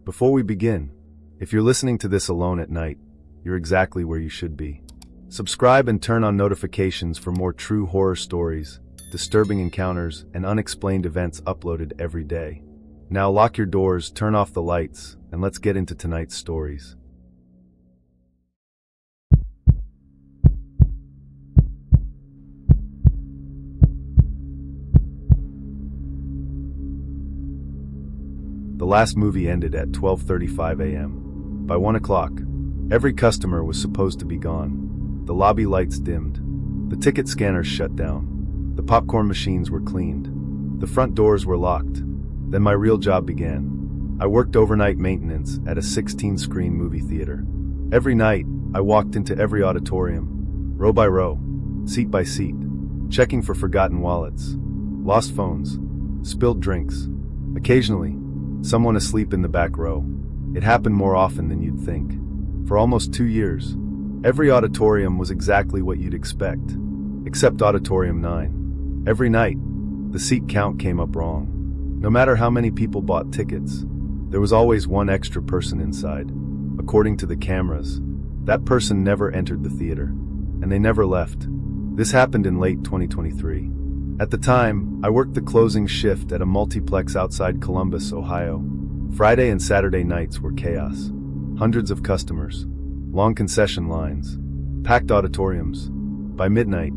Before we begin, if you're listening to this alone at night, you're exactly where you should be. Subscribe and turn on notifications for more true horror stories, disturbing encounters, and unexplained events uploaded every day. Now lock your doors, turn off the lights, and let's get into tonight's stories. The last movie ended at 12:35 a.m. By 1 o'clock, every customer was supposed to be gone. The lobby lights dimmed. The ticket scanners shut down. The popcorn machines were cleaned. The front doors were locked. Then my real job began. I worked overnight maintenance at a 16-screen movie theater. Every night, I walked into every auditorium, row by row, seat by seat, checking for forgotten wallets, lost phones, spilled drinks. Occasionally, someone asleep in the back row. It happened more often than you'd think. For almost 2 years, every auditorium was exactly what you'd expect, except Auditorium 9. Every night, the seat count came up wrong. No matter how many people bought tickets, there was always one extra person inside. According to the cameras, that person never entered the theater, and they never left. This happened in late 2023. At the time, I worked the closing shift at a multiplex outside Columbus, Ohio. Friday and Saturday nights were chaos. Hundreds of customers, long concession lines, packed auditoriums. By midnight,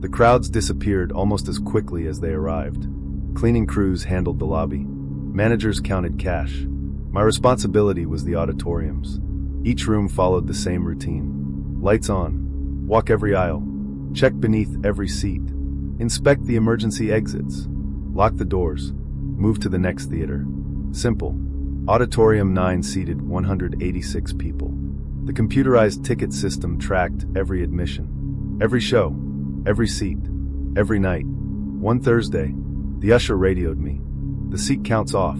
the crowds disappeared almost as quickly as they arrived. Cleaning crews handled the lobby. Managers counted cash. My responsibility was the auditoriums. Each room followed the same routine. Lights on. Walk every aisle. Check beneath every seat. Inspect the emergency exits. Lock the doors. Move to the next theater. Simple. Auditorium 9 seated 186 people. The computerized ticket system tracked every admission, every show, every seat, every night. One Thursday, the usher radioed me. "The seat count's off."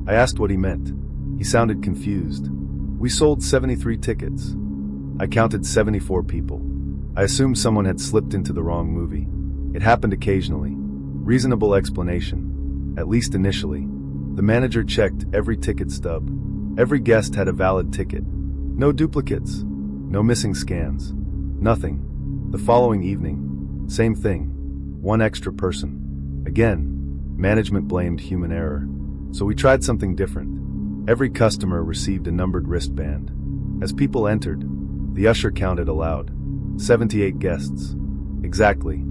I asked what he meant. He sounded confused. "We sold 73 tickets." I counted 74 people. I assumed someone had slipped into the wrong movie. It happened occasionally. Reasonable explanation, at least initially. The manager checked every ticket stub. Every guest had a valid ticket. No duplicates. No missing scans. Nothing. The following evening, same thing. One extra person. Again, management blamed human error. So we tried something different. Every customer received a numbered wristband. As people entered, the usher counted aloud. 78 guests. Exactly.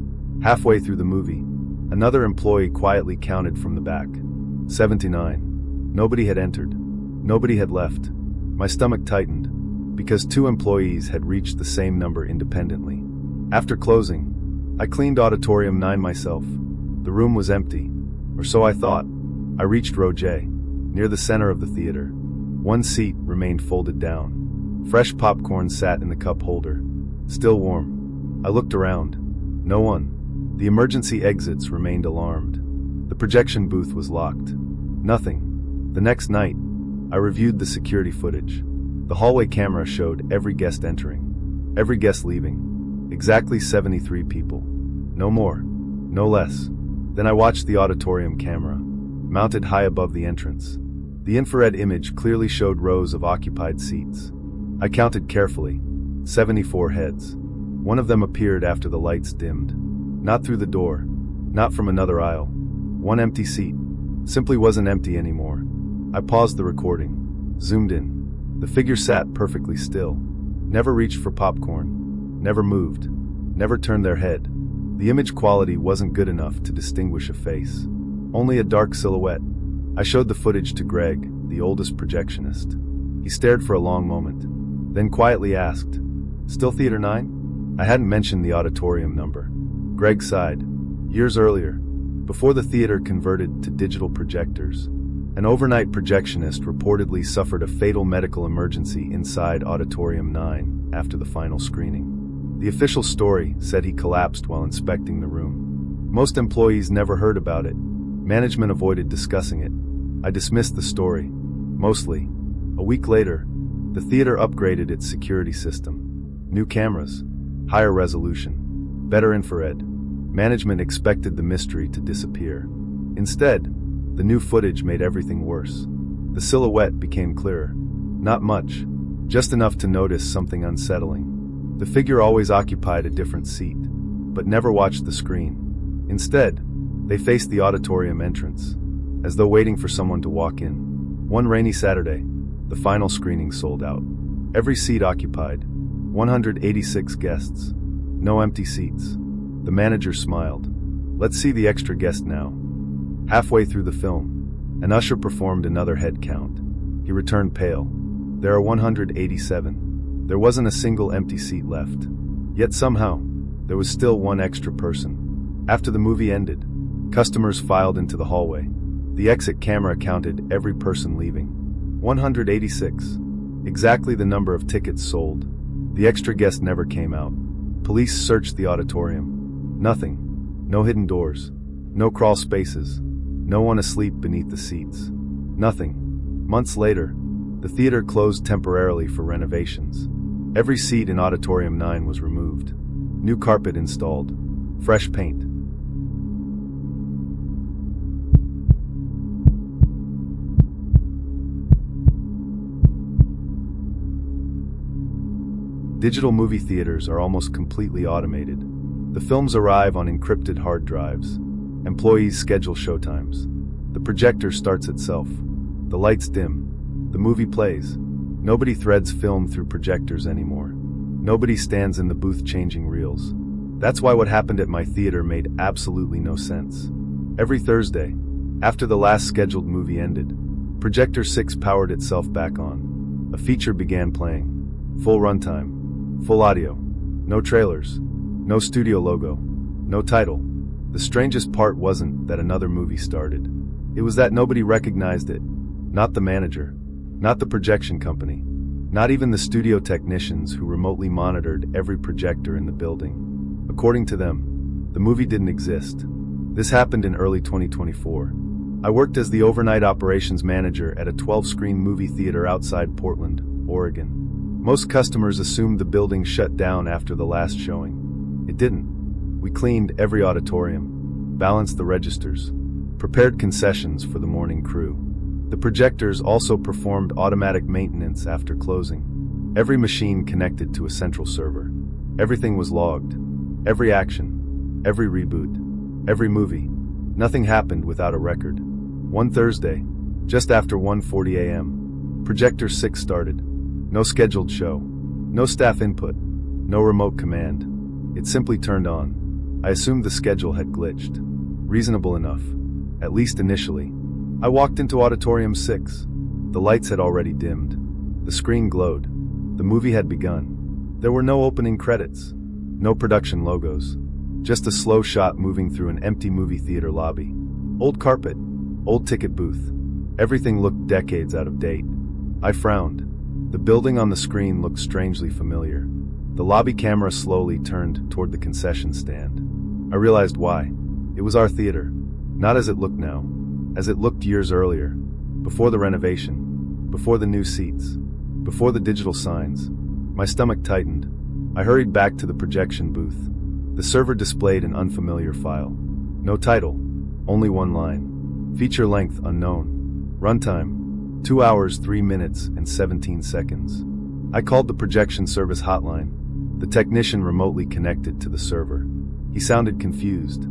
Halfway through the movie, another employee quietly counted from the back. 79. Nobody had entered. Nobody had left. My stomach tightened, because 2 employees had reached the same number independently. After closing, I cleaned Auditorium 9 myself. The room was empty, or so I thought. I reached row J, near the center of the theater. One seat remained folded down. Fresh popcorn sat in the cup holder, still warm. I looked around. No one. The emergency exits remained alarmed. The projection booth was locked. Nothing. The next night, I reviewed the security footage. The hallway camera showed every guest entering, every guest leaving. Exactly 73 people. No more. No less. Then I watched the auditorium camera, mounted high above the entrance. The infrared image clearly showed rows of occupied seats. I counted carefully. 74 heads. One of them appeared after the lights dimmed. Not through the door. Not from another aisle. One empty seat. Simply wasn't empty anymore. I paused the recording. Zoomed in. The figure sat perfectly still. Never reached for popcorn. Never moved. Never turned their head. The image quality wasn't good enough to distinguish a face. Only a dark silhouette. I showed the footage to Greg, the oldest projectionist. He stared for a long moment, then quietly asked, "Still Theater 9? I hadn't mentioned the auditorium number. Greg sighed. Years earlier, before the theater converted to digital projectors, an overnight projectionist reportedly suffered a fatal medical emergency inside Auditorium 9 after the final screening. The official story said he collapsed while inspecting the room. Most employees never heard about it. Management avoided discussing it. I dismissed the story, mostly. A week later, the theater upgraded its security system. New cameras, higher resolution, better infrared. Management expected the mystery to disappear. Instead, the new footage made everything worse. The silhouette became clearer. Not much, just enough to notice something unsettling. The figure always occupied a different seat, but never watched the screen. Instead, they faced the auditorium entrance, as though waiting for someone to walk in. One rainy Saturday, the final screening sold out. Every seat occupied. 186 guests. No empty seats. The manager smiled. "Let's see the extra guest now." Halfway through the film, an usher performed another head count. He returned pale. "There are 187. There wasn't a single empty seat left. Yet somehow, there was still one extra person. After the movie ended, customers filed into the hallway. The exit camera counted every person leaving. 186. Exactly the number of tickets sold. The extra guest never came out. Police searched the auditorium. Nothing. No hidden doors. No crawl spaces. No one asleep beneath the seats. Nothing. Months later, the theater closed temporarily for renovations. Every seat in Auditorium 9 was removed. New carpet installed. Fresh paint. Digital movie theaters are almost completely automated. The films arrive on encrypted hard drives. Employees schedule showtimes. The projector starts itself. The lights dim. The movie plays. Nobody threads film through projectors anymore. Nobody stands in the booth changing reels. That's why what happened at my theater made absolutely no sense. Every Thursday, after the last scheduled movie ended, Projector 6 powered itself back on. A feature began playing. Full runtime. Full audio. No trailers. No studio logo. No title. The strangest part wasn't that another movie started. It was that nobody recognized it. Not the manager. Not the projection company. Not even the studio technicians who remotely monitored every projector in the building. According to them, the movie didn't exist. This happened in early 2024. I worked as the overnight operations manager at a 12-screen movie theater outside Portland, Oregon. Most customers assumed the building shut down after the last showing. It didn't. We cleaned every auditorium, balanced the registers, prepared concessions for the morning crew. The projectors also performed automatic maintenance after closing. Every machine connected to a central server. Everything was logged. Every action, every reboot, every movie. Nothing happened without a record. One Thursday, just after 1:40 a.m., Projector 6 started. No scheduled show. No staff input. No remote command. It simply turned on. I assumed the schedule had glitched. Reasonable enough. At least initially. I walked into Auditorium 6. The lights had already dimmed. The screen glowed. The movie had begun. There were no opening credits. No production logos. Just a slow shot moving through an empty movie theater lobby. Old carpet. Old ticket booth. Everything looked decades out of date. I frowned. The building on the screen looked strangely familiar. The lobby camera slowly turned toward the concession stand. I realized why. It was our theater. Not as it looked now. As it looked years earlier. Before the renovation. Before the new seats. Before the digital signs. My stomach tightened. I hurried back to the projection booth. The server displayed an unfamiliar file. No title. Only one line. Feature length unknown. Runtime. 2 hours, 3 minutes, and 17 seconds. I called the projection service hotline. The technician remotely connected to the server. He sounded confused.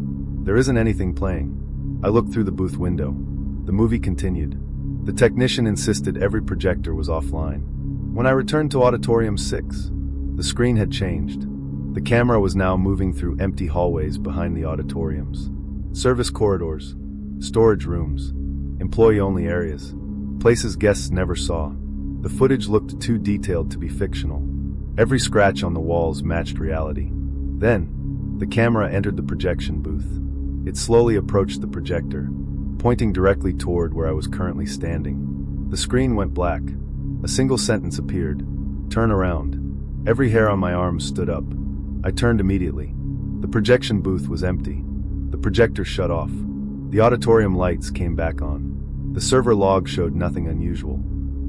There isn't anything playing. I looked through the booth window. The movie continued. The technician insisted every projector was offline. When I returned to Auditorium 6, the screen had changed. The camera was now moving through empty hallways behind the auditoriums. Service corridors. Storage rooms. Employee-only areas. Places guests never saw. The footage looked too detailed to be fictional. Every scratch on the walls matched reality. Then, the camera entered the projection booth. It slowly approached the projector, pointing directly toward where I was currently standing. The screen went black. A single sentence appeared. "Turn around." Every hair on my arm stood up. I turned immediately. The projection booth was empty. The projector shut off. The auditorium lights came back on. The server log showed nothing unusual.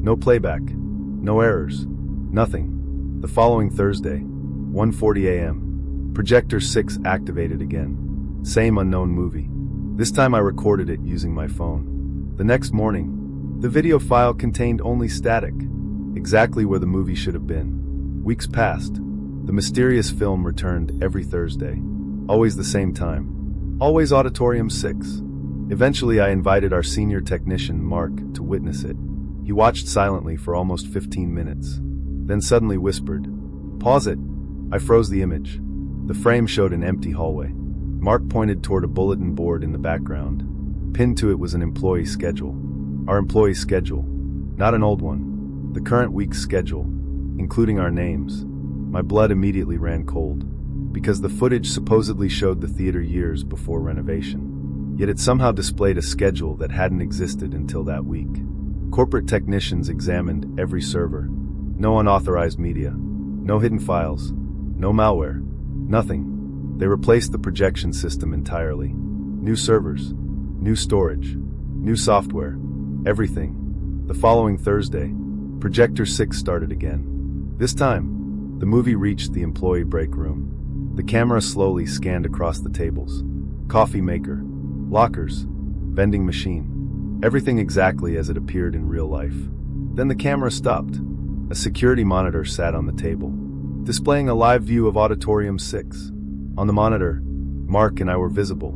No playback. No errors. Nothing. The following Thursday, 1:40 a.m., Projector 6 activated again. Same unknown movie. This time I recorded it using my phone. The next morning, The video file contained only static, exactly where the movie should have been. Weeks passed. The mysterious film returned every Thursday. Always the same time. Always Auditorium 6. Eventually, I invited our senior technician, Mark, to witness it. He watched silently for almost 15 minutes. Then suddenly whispered, "Pause it." I froze the image. The frame showed an empty hallway. Mark pointed toward a bulletin board in the background. Pinned to it was an employee schedule. Our employee schedule. Not an old one. The current week's schedule, including our names. My blood immediately ran cold, because the footage supposedly showed the theater years before renovation. Yet it somehow displayed a schedule that hadn't existed until that week. Corporate technicians examined every server. No unauthorized media. No hidden files. No malware. Nothing. They replaced the projection system entirely. New servers. New storage. New software. Everything. The following Thursday, Projector 6 started again. This time, the movie reached the employee break room. The camera slowly scanned across the tables. Coffee maker. Lockers. Vending machine. Everything exactly as it appeared in real life. Then the camera stopped. A security monitor sat on the table, displaying a live view of Auditorium 6. On the monitor, Mark and I were visible,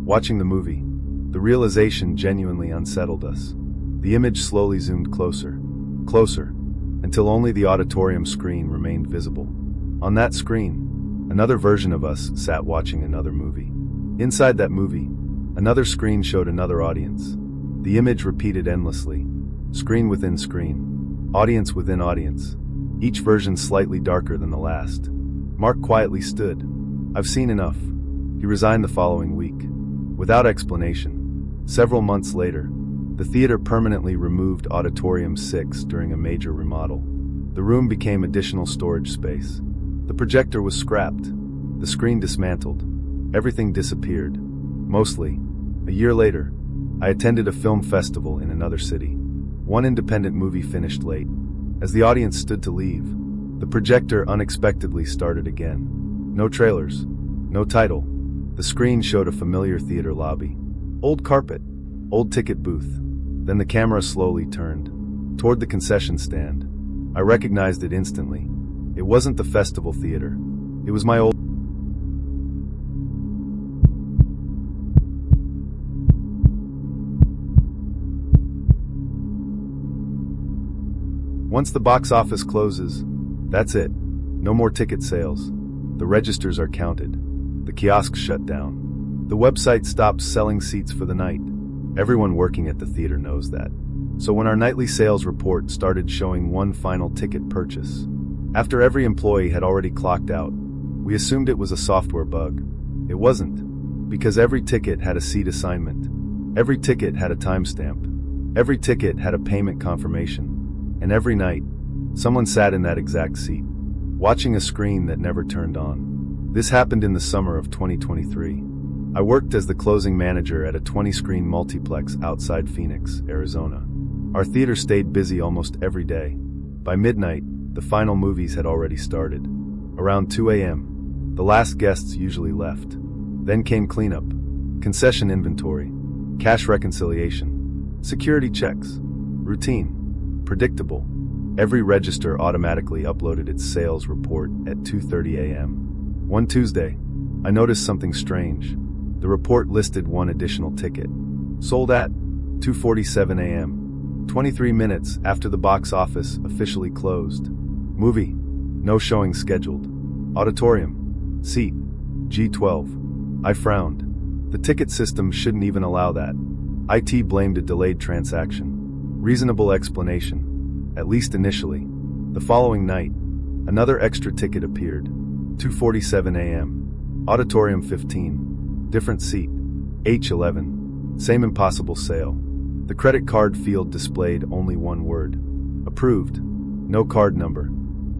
watching the movie. The realization genuinely unsettled us. The image slowly zoomed closer, closer, until only the auditorium screen remained visible. On that screen, another version of us sat watching another movie. Inside that movie, another screen showed another audience. The image repeated endlessly, screen within screen, audience within audience, each version slightly darker than the last. Mark quietly stood. "I've seen enough." He resigned the following week, without explanation. Several months later, the theater permanently removed Auditorium 6 during a major remodel. The room became additional storage space. The projector was scrapped. The screen dismantled. Everything disappeared. Mostly. A year later, I attended a film festival in another city. One independent movie finished late. As the audience stood to leave, the projector unexpectedly started again. No trailers. No title. The screen showed a familiar theater lobby. Old carpet. Old ticket booth. Then the camera slowly turned toward the concession stand. I recognized it instantly. It wasn't the festival theater. It was my old... Once the box office closes, that's it. No more ticket sales. The registers are counted. The kiosks shut down. The website stops selling seats for the night. Everyone working at the theater knows that. So when our nightly sales report started showing one final ticket purchase, after every employee had already clocked out, we assumed it was a software bug. It wasn't, because every ticket had a seat assignment. Every ticket had a timestamp. Every ticket had a payment confirmation. And every night, someone sat in that exact seat, watching a screen that never turned on. This happened in the summer of 2023. I worked as the closing manager at a 20-screen multiplex outside Phoenix, Arizona. Our theater stayed busy almost every day. By midnight, the final movies had already started. Around 2 a.m., the last guests usually left. Then came cleanup, concession inventory, cash reconciliation, security checks. Routine. Predictable. Every register automatically uploaded its sales report at 2:30 a.m. One Tuesday, I noticed something strange. The report listed one additional ticket. Sold at 2:47 a.m. 23 minutes after the box office officially closed. Movie. No showing scheduled. Auditorium. Seat. G12. I frowned. The ticket system shouldn't even allow that. IT blamed a delayed transaction. Reasonable explanation. At least initially. The following night, another extra ticket appeared. 2:47 a.m. Auditorium 15. Different seat. H11. Same impossible sale. The credit card field displayed only one word. Approved. No card number.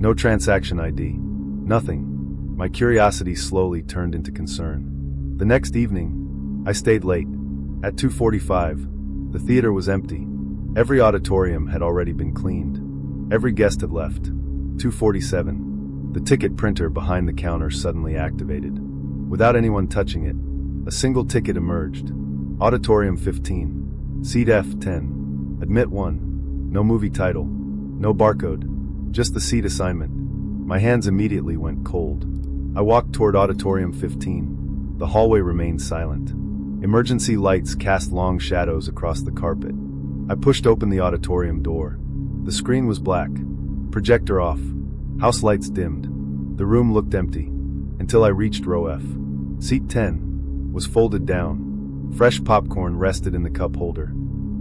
No transaction ID. Nothing. My curiosity slowly turned into concern. The next evening, I stayed late. At 2:45, the theater was empty. Every auditorium had already been cleaned. Every guest had left. 2:47. The ticket printer behind the counter suddenly activated. Without anyone touching it, a single ticket emerged. Auditorium 15. Seat F10. Admit 1. No movie title. No barcode. Just the seat assignment. My hands immediately went cold. I walked toward Auditorium 15. The hallway remained silent. Emergency lights cast long shadows across the carpet. I pushed open the auditorium door. The screen was black. Projector off. House lights dimmed. The room looked empty. Until I reached row F. Seat 10 was folded down. Fresh popcorn rested in the cup holder.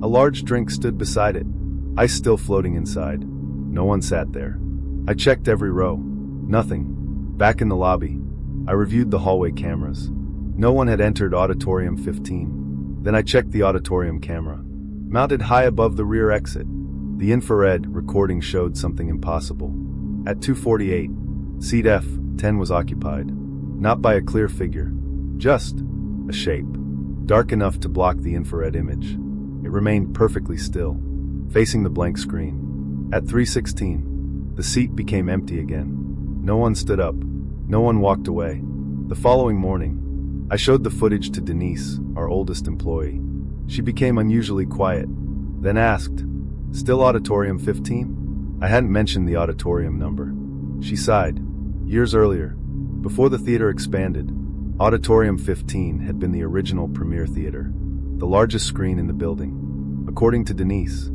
A large drink stood beside it. Ice still floating inside. No one sat there. I checked every row. Nothing. Back in the lobby, I reviewed the hallway cameras. No one had entered Auditorium 15. Then I checked the auditorium camera. Mounted high above the rear exit, the infrared recording showed something impossible. At 2:48, seat F10 was occupied. Not by a clear figure, just a shape, dark enough to block the infrared image. It remained perfectly still, facing the blank screen. At 3:16, the seat became empty again. No one stood up. No one walked away. The following morning, I showed the footage to Denise, our oldest employee. She became unusually quiet, then asked, "Still Auditorium 15? I hadn't mentioned the auditorium number. She sighed. Years earlier, before the theater expanded, Auditorium 15 had been the original premiere theater, the largest screen in the building. According to Denise,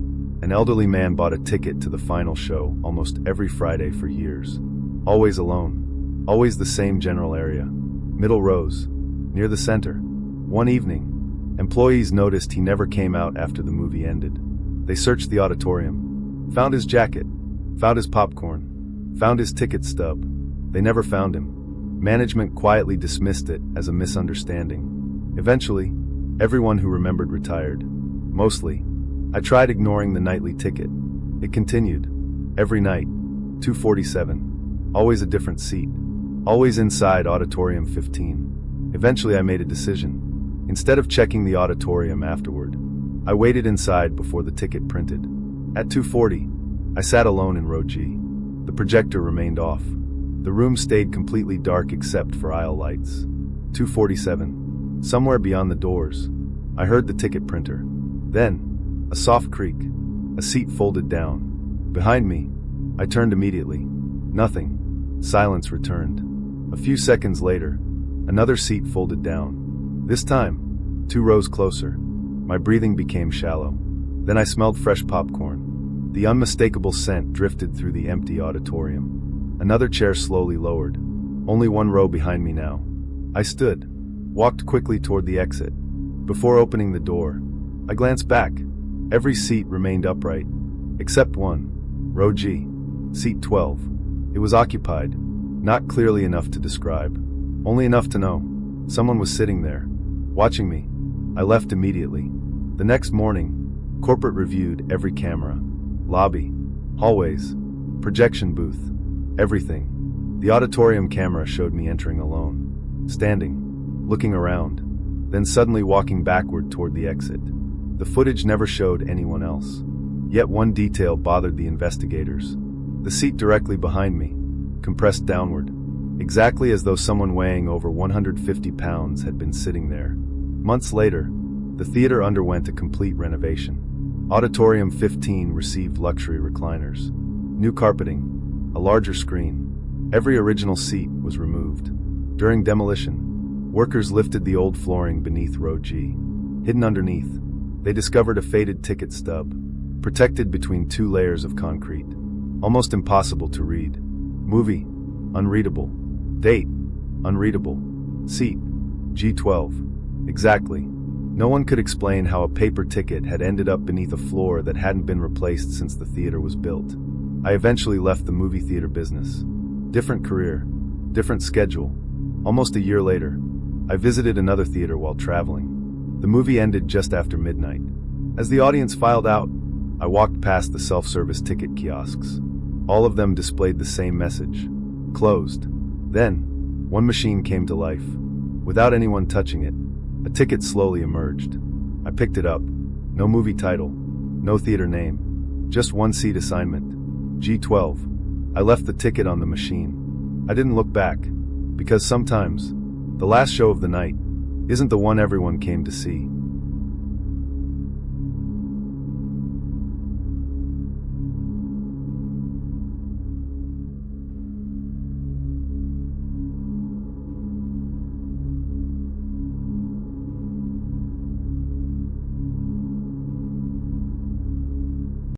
an elderly man bought a ticket to the final show almost every Friday for years. Always alone, always the same general area, middle rows, near the center. One evening, employees noticed he never came out after the movie ended. They searched the auditorium, found his jacket, found his popcorn, found his ticket stub. They never found him. Management quietly dismissed it as a misunderstanding. Eventually, everyone who remembered retired. Mostly, I tried ignoring the nightly ticket. It continued. Every night, 2:47. Always a different seat. Always inside Auditorium 15. Eventually I made a decision. Instead of checking the auditorium afterward, I waited inside before the ticket printed. At 2:40, I sat alone in row G. The projector remained off. The room stayed completely dark except for aisle lights. 2:47. Somewhere beyond the doors, I heard the ticket printer. Then, a soft creak. A seat folded down. Behind me, I turned immediately. Nothing. Silence returned. A few seconds later, another seat folded down. This time, 2 rows closer. My breathing became shallow. Then I smelled fresh popcorn. The unmistakable scent drifted through the empty auditorium. Another chair slowly lowered. Only 1 row behind me now. I stood, walked quickly toward the exit. Before opening the door, I glanced back. Every seat remained upright, except one. Row G, seat 12. It was occupied, not clearly enough to describe, only enough to know. Someone was sitting there, watching me. I left immediately. The next morning, corporate reviewed every camera, lobby, hallways, projection booth, everything. The auditorium camera showed me entering alone, standing, looking around, then suddenly walking backward toward the exit. The footage never showed anyone else. Yet one detail bothered the investigators. The seat directly behind me, compressed downward, exactly as though someone weighing over 150 pounds had been sitting there. Months later, the theater underwent a complete renovation. Auditorium 15 received luxury recliners, new carpeting, a larger screen. Every original seat was removed. During demolition, workers lifted the old flooring beneath row G. Hidden underneath, they discovered a faded ticket stub, protected between 2 layers of concrete. Almost impossible to read. Movie, unreadable. Date, unreadable. Seat, G12. Exactly. No one could explain how a paper ticket had ended up beneath a floor that hadn't been replaced since the theater was built. I eventually left the movie theater business. Different career, different schedule. Almost a year later, I visited another theater while traveling. The movie ended just after midnight. As the audience filed out, I walked past the self-service ticket kiosks. All of them displayed the same message. Closed. Then, one machine came to life. Without anyone touching it, a ticket slowly emerged. I picked it up. No movie title. No theater name. Just one seat assignment. G12. I left the ticket on the machine. I didn't look back. Because sometimes, the last show of the night isn't the one everyone came to see.